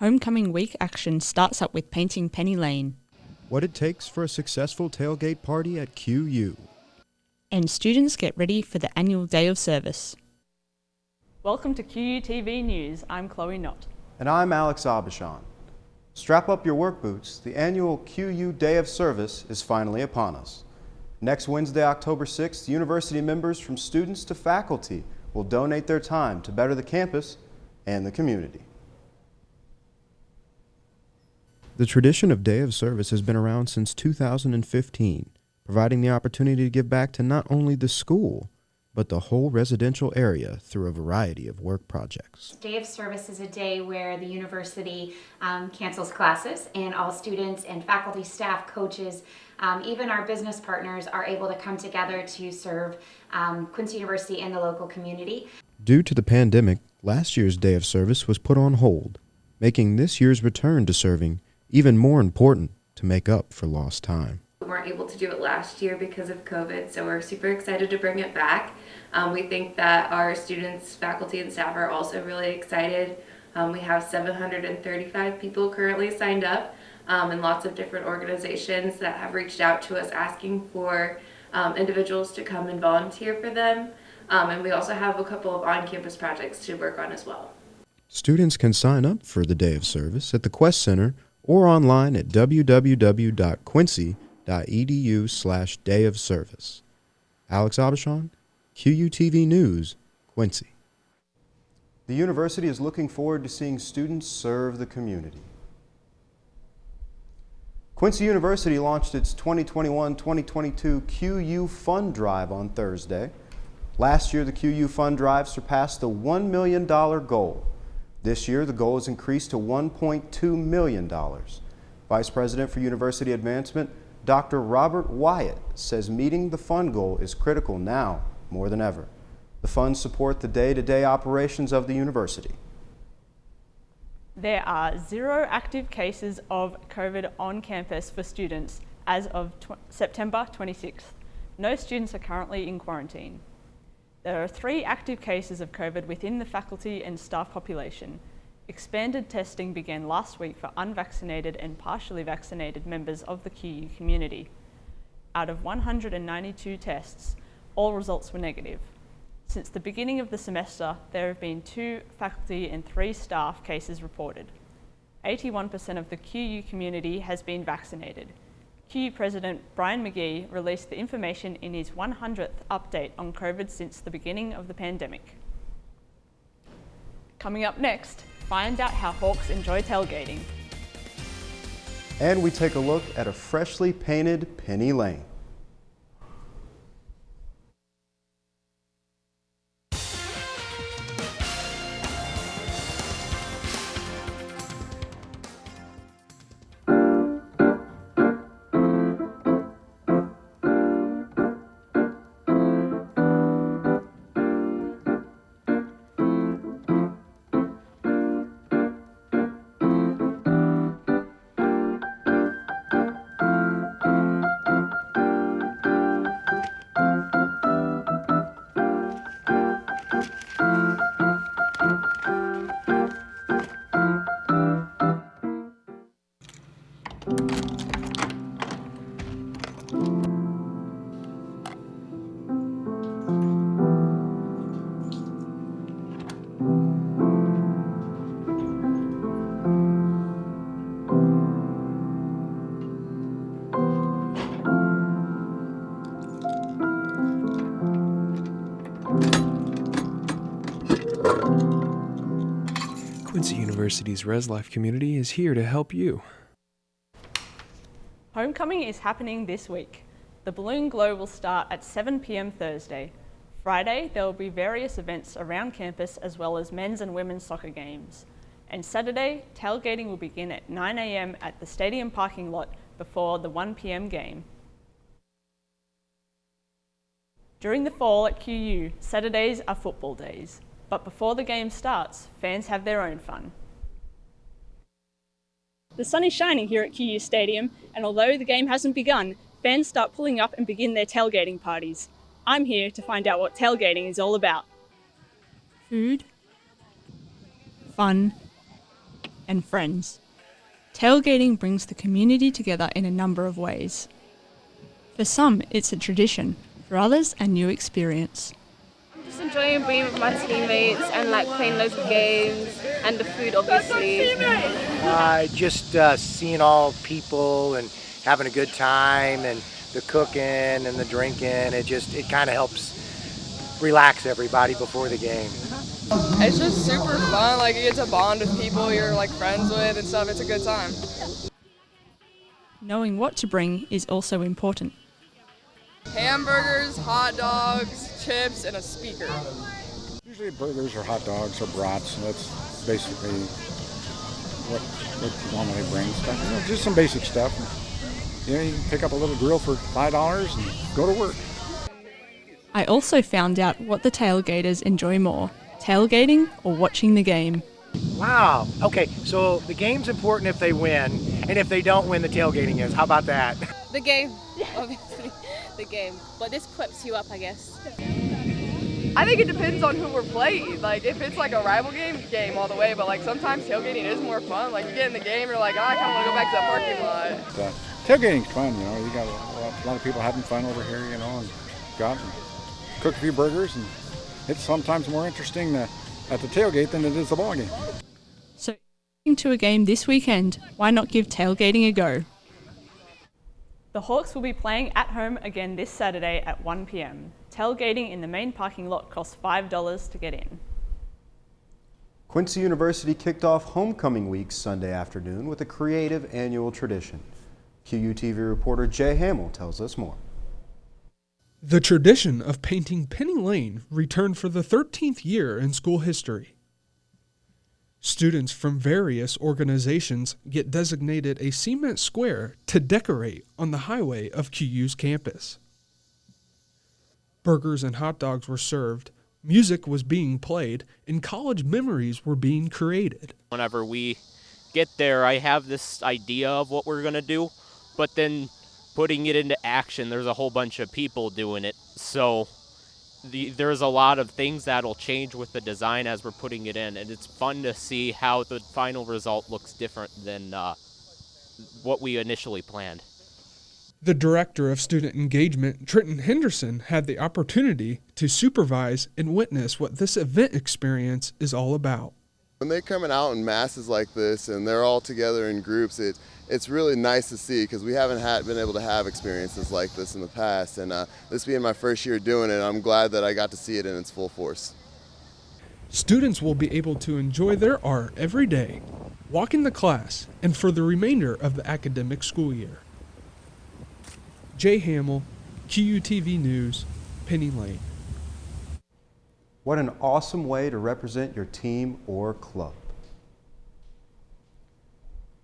Homecoming week action starts up with painting Penny Lane. What it takes for a successful tailgate party at QU. And students get ready for the annual day of service. Welcome to QUTV News. I'm Chloe Knott. And I'm Alex Abishon. Strap up your work boots. The annual QU Day of Service is finally upon us. Next Wednesday, October 6th, university members from students to faculty will donate their time to better the campus and the community. The tradition of Day of Service has been around since 2015, providing the opportunity to give back to not only the school, but the whole residential area through a variety of work projects. Day of Service is a day where the university cancels classes, and all students and faculty, staff, coaches, even our business partners are able to come together to serve Quincy University and the local community. Due to the pandemic, last year's Day of Service was put on hold, making this year's return to serving even more important to make up for lost time. We weren't able to do it last year because of COVID, so we're super excited to bring it back. We think that our students, faculty, and staff are also really excited. We have 735 people currently signed up, and lots of different organizations that have reached out to us asking for individuals to come and volunteer for them. And we also have a couple of on-campus projects to work on as well. Students can sign up for the Day of Service at the Quest Center or online at www.quincy.edu/Day of Service. Alex Abishon, QUTV News, Quincy. The university is looking forward to seeing students serve the community. Quincy University launched its 2021-2022 QU Fund Drive on Thursday. Last year, the QU Fund Drive surpassed the $1 million goal. This year, the goal is increased to $1.2 million. Vice President for University Advancement, Dr. Robert Wyatt, says meeting the fund goal is critical now more than ever. The funds support the day-to-day operations of the university. There are 0 active cases of COVID on campus for students as of September 26th. No students are currently in quarantine. There are 3 active cases of COVID within the faculty and staff population. Expanded testing began last week for unvaccinated and partially vaccinated members of the QU community. Out of 192 tests, all results were negative. Since the beginning of the semester, there have been 2 faculty and 3 staff cases reported. 81% of the QU community has been vaccinated. QU President Brian McGee released the information in his 100th update on COVID since the beginning of the pandemic. Coming up next, find out how Hawks enjoy tailgating. And we take a look at a freshly painted Penny Lane. Quincy University's Res Life community is here to help you. Homecoming is happening this week. The Balloon Glow will start at 7 p.m. Thursday. Friday, there will be various events around campus as well as men's and women's soccer games. And Saturday, tailgating will begin at 9 a.m. at the stadium parking lot before the 1 p.m. game. During the fall at QU, Saturdays are football days. But before the game starts, fans have their own fun. The sun is shining here at QU Stadium, and although the game hasn't begun, fans start pulling up and begin their tailgating parties. I'm here to find out what tailgating is all about. Food, fun, and friends. Tailgating brings the community together in a number of ways. For some, it's a tradition. For others, a new experience. Just enjoying being with my teammates and like playing loads of games and the food, obviously. Just seeing all people and having a good time and the cooking and the drinking. It kind of helps relax everybody before the game. It's just super fun. Like, you get to bond with people you're like friends with and stuff. It's a good time. Knowing what to bring is also important. Hamburgers, hot dogs, chips, and a speaker. Usually burgers or hot dogs or brats. That's basically what you normally bring. Stuff. Just some basic stuff. You can pick up a little grill for $5 and go to work. I also found out what the tailgaters enjoy more, tailgating or watching the game. Wow. Okay, so the game's important if they win, and if they don't win, the tailgating is. How about that? The game, obviously, the game. But this peps you up, I guess. I think it depends on who we're playing. Like, if it's like a rival game all the way. But like sometimes tailgating is more fun. Like, you get in the game, you're like, oh, I kind of want to go back to that parking lot. Tailgating's fun, you know. You got a lot of people having fun over here, you know, and go out and cook a few burgers, and it's sometimes more interesting at the tailgate than it is the ball game. So, going to a game this weekend, why not give tailgating a go? The Hawks will be playing at home again this Saturday at 1 p.m. Tailgating in the main parking lot costs $5 to get in. Quincy University kicked off homecoming week Sunday afternoon with a creative annual tradition. QUTV reporter Jay Hamill tells us more. The tradition of painting Penny Lane returned for the 13th year in school history. Students from various organizations get designated a cement square to decorate on the highway of QU's campus. Burgers and hot dogs were served, music was being played, and college memories were being created. Whenever we get there, I have this idea of what we're going to do, but then putting it into action, there's a whole bunch of people doing it. So there's a lot of things that'll change with the design as we're putting it in, and it's fun to see how the final result looks different than what we initially planned. The director of student engagement, Trenton Henderson, had the opportunity to supervise and witness what this event experience is all about. When they're coming out in masses like this and they're all together in groups, it's really nice to see, because we haven't been able to have experiences like this in the past, and this being my first year doing it, I'm glad that I got to see it in its full force. Students will be able to enjoy their art every day, walk in the class, and for the remainder of the academic school year. Jay Hamill, QUTV News, Penny Lane. What an awesome way to represent your team or club.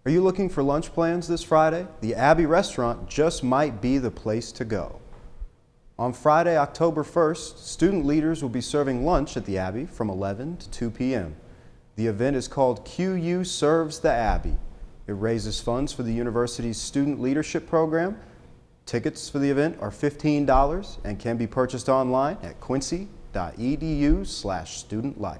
Are you looking for lunch plans this Friday? The Abbey Restaurant just might be the place to go. On Friday, October 1st, student leaders will be serving lunch at the Abbey from 11 to 2 p.m. The event is called QU Serves the Abbey. It raises funds for the university's student leadership program. Tickets for the event are $15 and can be purchased online at quincy.edu/studentlife.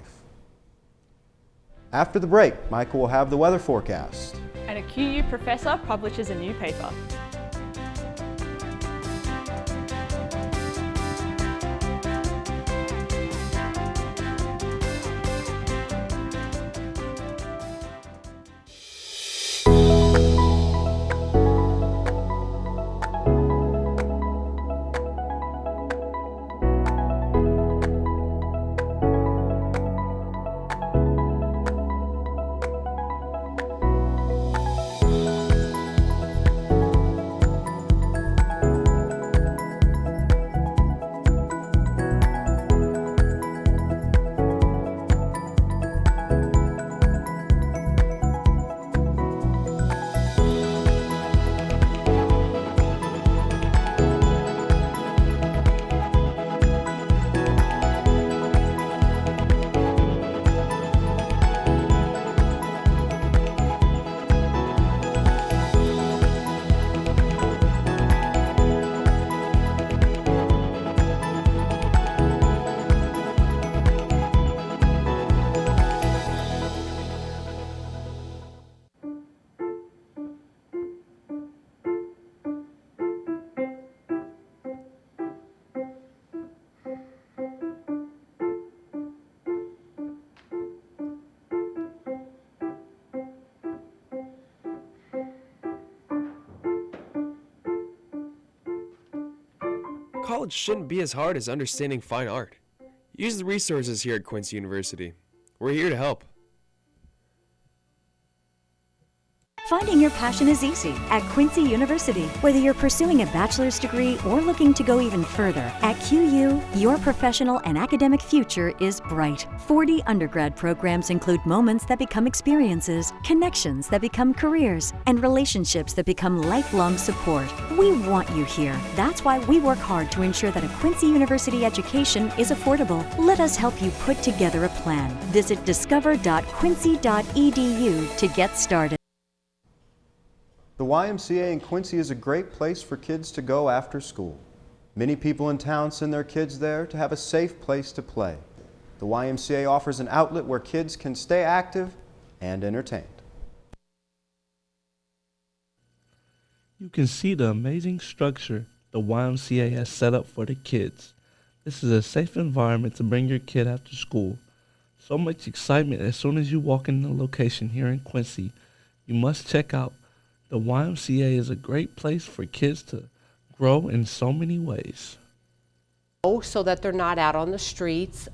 After the break, Michael will have the weather forecast. And a QU professor publishes a new paper. college shouldn't be as hard as understanding fine art. Use the resources here at Quincy University. We're here to help. Finding your passion is easy at Quincy University. Whether you're pursuing a bachelor's degree or looking to go even further, at QU, your professional and academic future is bright. 40 undergrad programs include moments that become experiences, connections that become careers, and relationships that become lifelong support. We want you here. That's why we work hard to ensure that a Quincy University education is affordable. Let us help you put together a plan. Visit discover.quincy.edu to get started. The YMCA in Quincy is a great place for kids to go after school. Many people in town send their kids there to have a safe place to play. The YMCA offers an outlet where kids can stay active and entertained. You can see the amazing structure the YMCA has set up for the kids. This is a safe environment to bring your kid after school. So much excitement as soon as you walk in the location here in Quincy. You must check out the YMCA is a great place for kids to grow in so many ways. So that they're not out on the streets.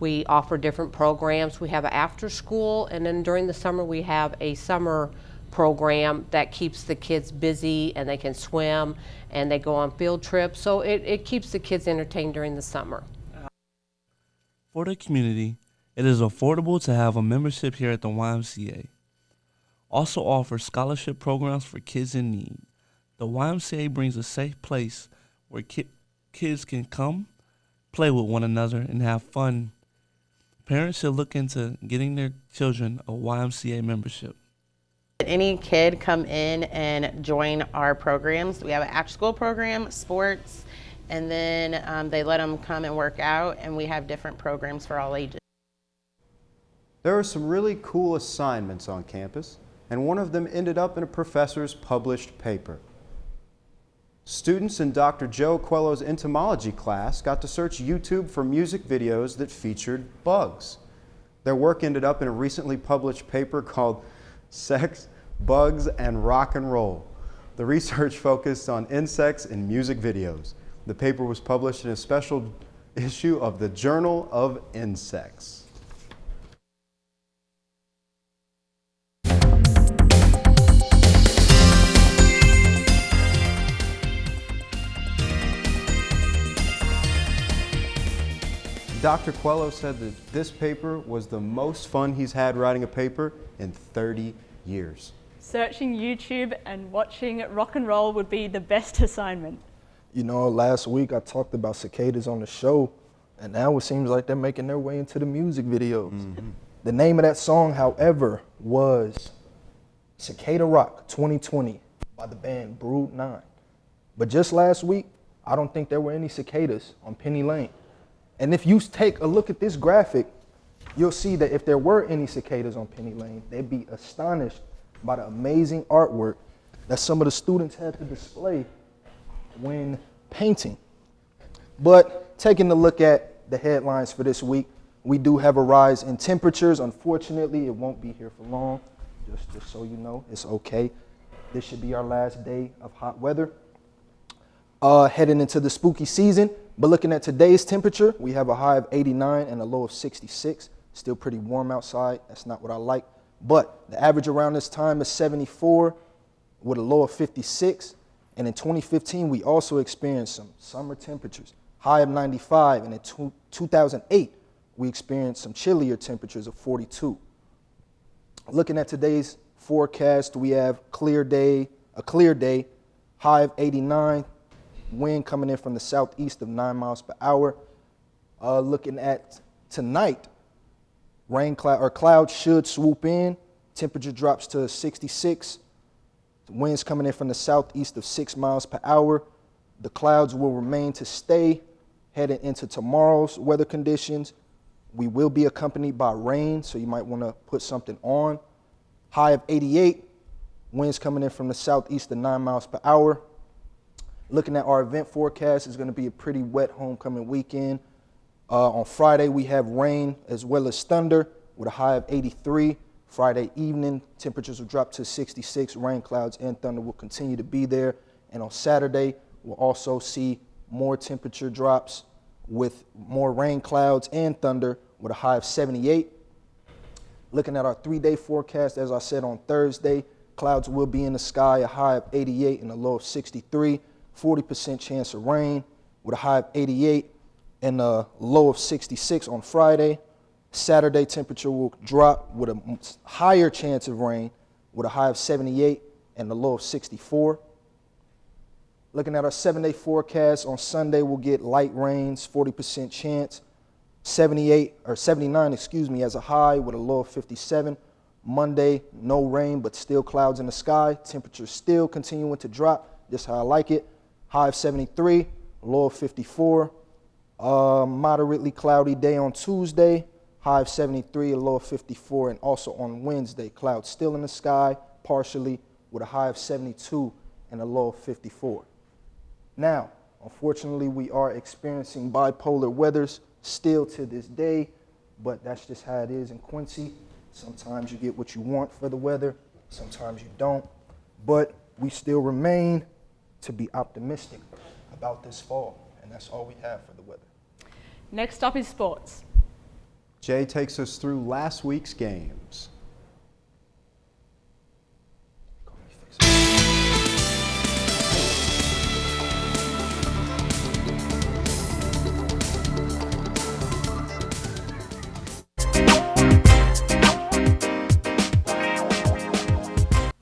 We offer different programs. We have an after school, and then during the summer we have a summer program that keeps the kids busy, and they can swim and they go on field trips. So it keeps the kids entertained during the summer. For the community, it is affordable to have a membership here at the YMCA. Also offers scholarship programs for kids in need. The YMCA brings a safe place where kids can come, play with one another, and have fun. Parents should look into getting their children a YMCA membership. Any kid come in and join our programs. We have an after-school program, sports, and then they let them come and work out, and we have different programs for all ages. There are some really cool assignments on campus, and one of them ended up in a professor's published paper. Students in Dr. Joe Coelho's entomology class got to search YouTube for music videos that featured bugs. Their work ended up in a recently published paper called Sex, Bugs, and Rock and Roll. The research focused on insects in music videos. The paper was published in a special issue of the Journal of Insects. Dr. Coelho said that this paper was the most fun he's had writing a paper in 30 years. Searching YouTube and watching rock and roll would be the best assignment. You know, last week I talked about cicadas on the show, and now it seems like they're making their way into the music videos. The name of that song, however, was Cicada Rock 2020 by the band Brood 9. But just last week, I don't think there were any cicadas on Penny Lane. And if you take a look at this graphic, you'll see that if there were any cicadas on Penny Lane, they'd be astonished by the amazing artwork that some of the students had to display when painting. But taking a look at the headlines for this week, we do have a rise in temperatures. Unfortunately, it won't be here for long. Just so you know, it's okay. This should be our last day of hot weather. Heading into the spooky season, but looking at today's temperature, we have a high of 89 and a low of 66. Still pretty warm outside. That's not what I like. But the average around this time is 74 with a low of 56. And in 2015, we also experienced some summer temperatures, high of 95. And in 2008, we experienced some chillier temperatures of 42. Looking at today's forecast, we have a clear day, high of 89. Wind coming in from the southeast of 9 miles per hour. Looking at tonight, clouds should swoop in. Temperature drops to 66. Winds coming in from the southeast of 6 miles per hour. The clouds will remain to stay heading into tomorrow's weather conditions. We will be accompanied by rain, so you might want to put something on. High of 88. Winds coming in from the southeast of 9 miles per hour. Looking at our event forecast, it's going to be a pretty wet homecoming weekend. On Friday, we have rain as well as thunder with a high of 83. Friday evening, temperatures will drop to 66. Rain, clouds, and thunder will continue to be there. And on Saturday, we'll also see more temperature drops with more rain clouds and thunder with a high of 78. Looking at our 3-day forecast, as I said, on Thursday, clouds will be in the sky, a high of 88 and a low of 63, 40% chance of rain with a high of 88 and a low of 66 on Friday. Saturday, temperature will drop with a higher chance of rain with a high of 78 and a low of 64. Looking at our 7-day forecast, on Sunday we'll get light rains, 40% chance, 79, as a high with a low of 57. Monday, no rain, but still clouds in the sky. Temperatures still continuing to drop, just how I like it. High of 73, low of 54. Moderately cloudy day on Tuesday, high of 73, a low of 54. And also on Wednesday, clouds still in the sky, partially, with a high of 72 and a low of 54. Now, unfortunately, we are experiencing bipolar weathers still to this day, but that's just how it is in Quincy. Sometimes you get what you want for the weather, sometimes you don't, but we still remain to be optimistic about this fall, and that's all we have for the weather. Next up is sports. Jay takes us through last week's games.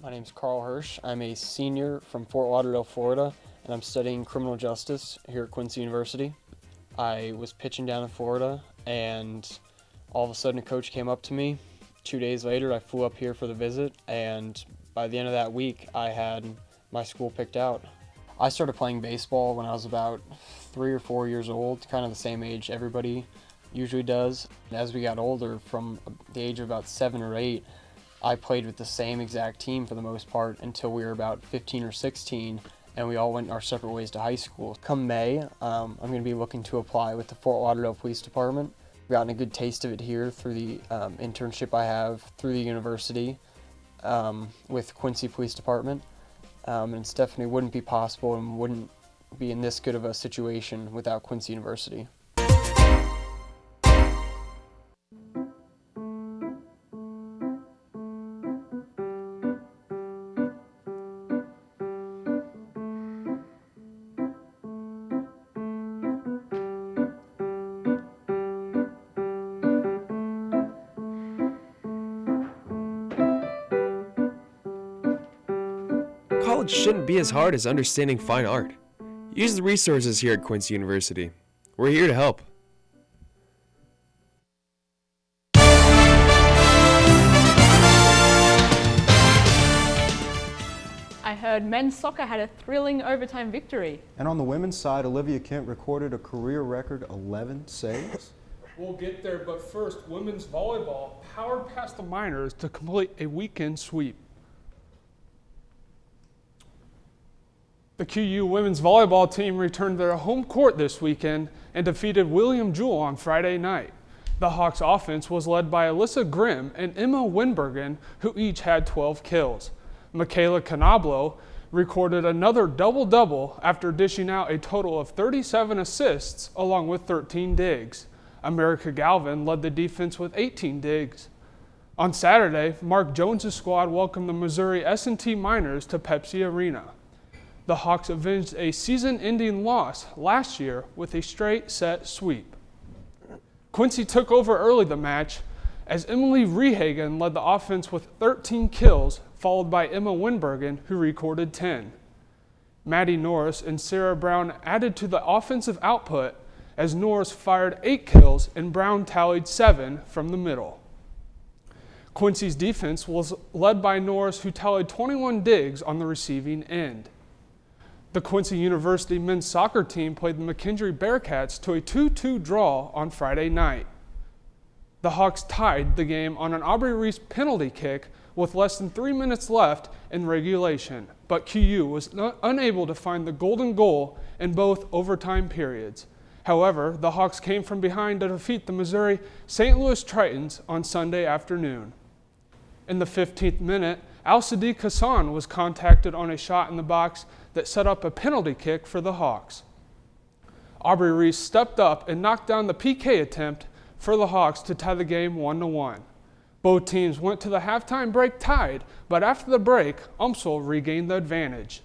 My name's Carl Hirsch. I'm a senior from Fort Lauderdale, Florida, and I'm studying criminal justice here at Quincy University. I was pitching down in Florida, and all of a sudden a coach came up to me. 2 days later, I flew up here for the visit, and by the end of that week, I had my school picked out. I started playing baseball when I was about 3 or 4 years old, kind of the same age everybody usually does. And as we got older, from the age of about 7 or 8, I played with the same exact team for the most part until we were about 15 or 16, and we all went our separate ways to high school. Come May, I'm going to be looking to apply with the Fort Lauderdale Police Department. I've gotten a good taste of it here through the internship I have through the university with Quincy Police Department. And it definitely wouldn't be possible and wouldn't be in this good of a situation without Quincy University. College shouldn't be as hard as understanding fine art. Use the resources here at Quincy University. We're here to help. I heard men's soccer had a thrilling overtime victory. And on the women's side, Olivia Kent recorded a career record 11 saves. We'll get there, but first, women's volleyball powered past the Miners to complete a weekend sweep. The QU women's volleyball team returned to their home court this weekend and defeated William Jewell on Friday night. The Hawks offense was led by Alyssa Grimm and Emma Winbergen, who each had 12 kills. Michaela Canablo recorded another double-double after dishing out a total of 37 assists along with 13 digs. America Galvin led the defense with 18 digs. On Saturday, Mark Jones' squad welcomed the Missouri S&T Miners to Pepsi Arena. The Hawks avenged a season-ending loss last year with a straight-set sweep. Quincy took over early the match as Emily Rehagen led the offense with 13 kills, followed by Emma Winbergen, who recorded 10. Maddie Norris and Sarah Brown added to the offensive output as Norris fired 8 kills and Brown tallied 7 from the middle. Quincy's defense was led by Norris, who tallied 21 digs on the receiving end. The Quincy University men's soccer team played the McKendree Bearcats to a 2-2 draw on Friday night. The Hawks tied the game on an Aubrey Reese penalty kick with less than 3 minutes left in regulation, but QU was unable to find the golden goal in both overtime periods. However, the Hawks came from behind to defeat the Missouri St. Louis Tritons on Sunday afternoon. In the 15th minute, Al-Sadiq Hassan was contacted on a shot in the box that set up a penalty kick for the Hawks. Aubrey Reese stepped up and knocked down the PK attempt for the Hawks to tie the game 1-1. Both teams went to the halftime break tied, but after the break, UMSL regained the advantage.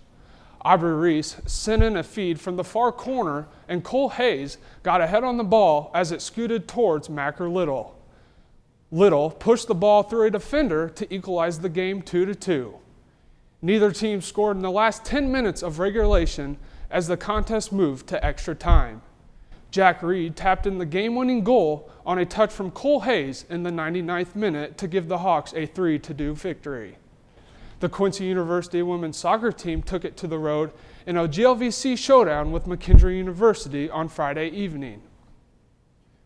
Aubrey Reese sent in a feed from the far corner, and Cole Hayes got ahead on the ball as it scooted towards Macker Little. Little pushed the ball through a defender to equalize the game 2-2. Neither team scored in the last 10 minutes of regulation as the contest moved to extra time. Jack Reed tapped in the game-winning goal on a touch from Cole Hayes in the 99th minute to give the Hawks a 3-2 victory. The Quincy University women's soccer team took it to the road in a GLVC showdown with McKendree University on Friday evening.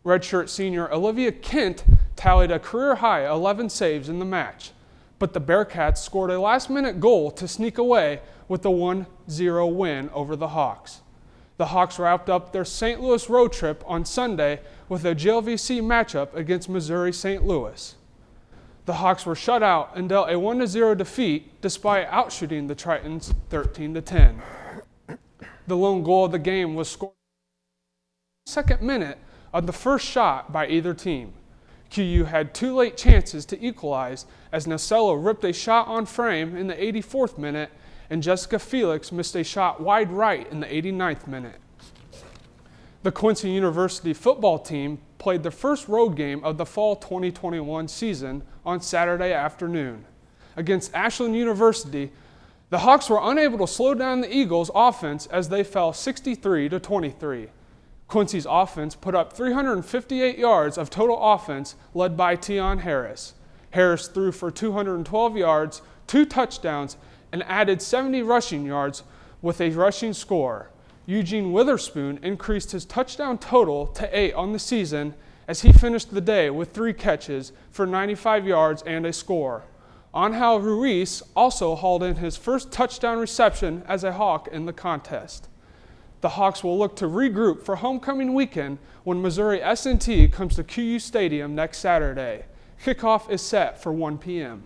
Redshirt senior Olivia Kent tallied a career-high 11 saves in the match, but the Bearcats scored a last-minute goal to sneak away with the 1-0 win over the Hawks. The Hawks wrapped up their St. Louis road trip on Sunday with a GLVC matchup against Missouri St. Louis. The Hawks were shut out and dealt a 1-0 defeat despite outshooting the Tritons 13-10. The lone goal of the game was scored in the second minute of the first shot by either team. QU had two late chances to equalize as Nacello ripped a shot on frame in the 84th minute and Jessica Felix missed a shot wide right in the 89th minute. The Quincy University football team played the first road game of the fall 2021 season on Saturday afternoon. Against Ashland University, the Hawks were unable to slow down the Eagles' offense as they fell 63-23. Quincy's offense put up 358 yards of total offense led by Tion Harris. Harris threw for 212 yards, 2 touchdowns, and added 70 rushing yards with a rushing score. Eugene Witherspoon increased his touchdown total to 8 on the season as he finished the day with 3 catches for 95 yards and a score. Angel Ruiz also hauled in his first touchdown reception as a Hawk in the contest. The Hawks will look to regroup for homecoming weekend when Missouri S&T comes to QU Stadium next Saturday. Kickoff is set for 1 p.m.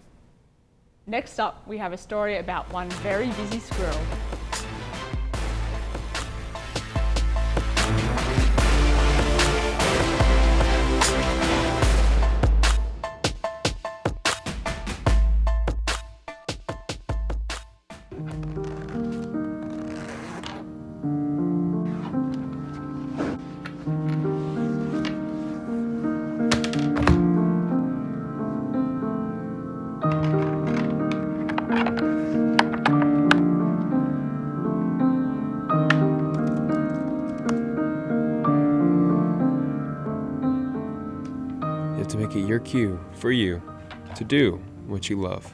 Next up, we have a story about one very busy squirrel. To make it your cue for you to do what you love.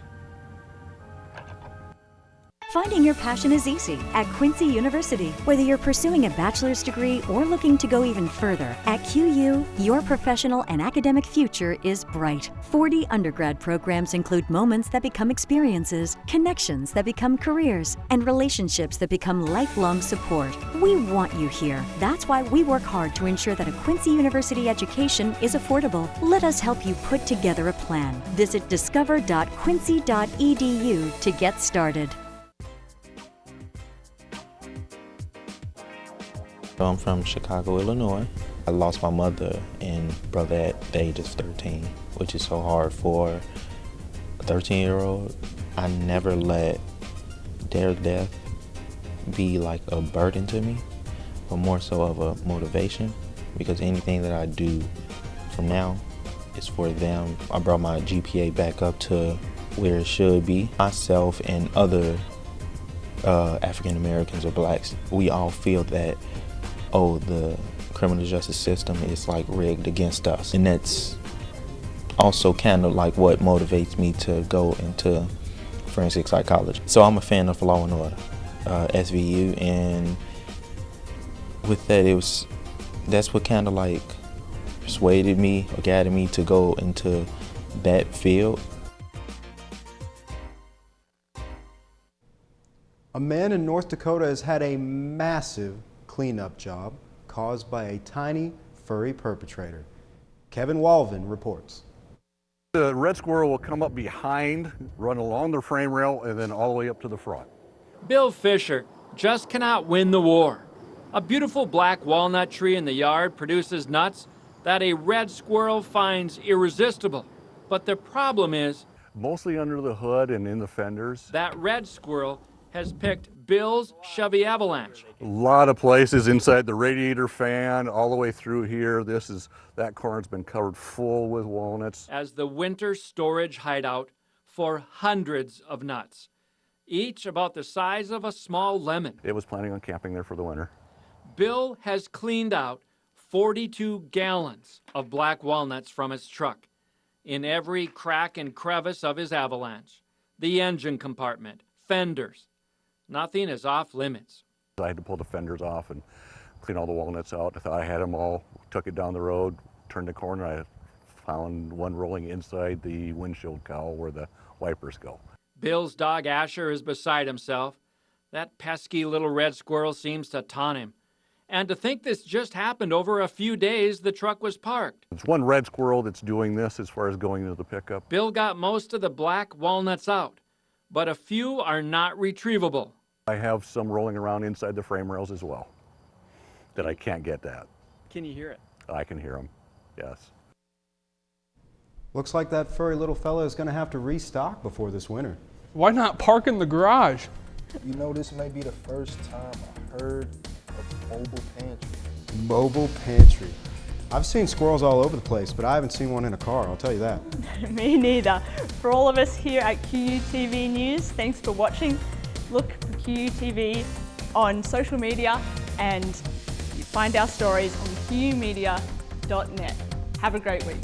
Finding your passion is easy at Quincy University. Whether you're pursuing a bachelor's degree or looking to go even further, at QU, your professional and academic future is bright. 40 undergrad programs include moments that become experiences, connections that become careers, and relationships that become lifelong support. We want you here. That's why we work hard to ensure that a Quincy University education is affordable. Let us help you put together a plan. Visit discover.quincy.edu to get started. I'm from Chicago, Illinois. I lost my mother and brother at the age of 13, which is so hard for a 13-year-old. I never let their death be like a burden to me, but more so of a motivation, because anything that I do from now is for them. I brought my GPA back up to where it should be. Myself and other African Americans or blacks, we all feel that, oh, the criminal justice system is like rigged against us. And that's also kind of like what motivates me to go into forensic psychology. So I'm a fan of Law and Order, SVU, and with that, that's what kind of like persuaded me or guided me to go into that field. A man in North Dakota has had a massive cleanup job caused by a tiny, furry perpetrator. Kevin Walvin reports. The red squirrel will come up behind, run along the frame rail, and then all the way up to the front. Bill Fisher just cannot win the war. A beautiful black walnut tree in the yard produces nuts that a red squirrel finds irresistible. But the problem is, Mostly under the hood and in the fenders. that red squirrel has picked Bill's Chevy Avalanche. A lot of places inside the radiator fan, all the way through here. That corner's been covered full with walnuts. As the winter storage hideout for hundreds of nuts, each about the size of a small lemon. It was planning on camping there for the winter. Bill has cleaned out 42 gallons of black walnuts from his truck in every crack and crevice of his Avalanche, the engine compartment, fenders. Nothing is off limits. I had to pull the fenders off and clean all the walnuts out. I thought I had them all, took it down the road, turned the corner, I found one rolling inside the windshield cowl where the wipers go. Bill's dog Asher is beside himself. That pesky little red squirrel seems to taunt him. And to think this just happened over a few days the truck was parked. It's one red squirrel that's doing this as far as going into the pickup. Bill got most of the black walnuts out, but a few are not retrievable. I have some rolling around inside the frame rails as well that I can't get at. Can you hear it? I can hear them, yes. Looks like that furry little fella is going to have to restock before this winter. Why not park in the garage? You know, this may be the first time I heard of mobile pantry. Mobile pantry. I've seen squirrels all over the place, but I haven't seen one in a car, I'll tell you that. Me neither. For all of us here at QUTV News, thanks for watching. Look for QUTV on social media and find our stories on qmedia.net. Have a great week.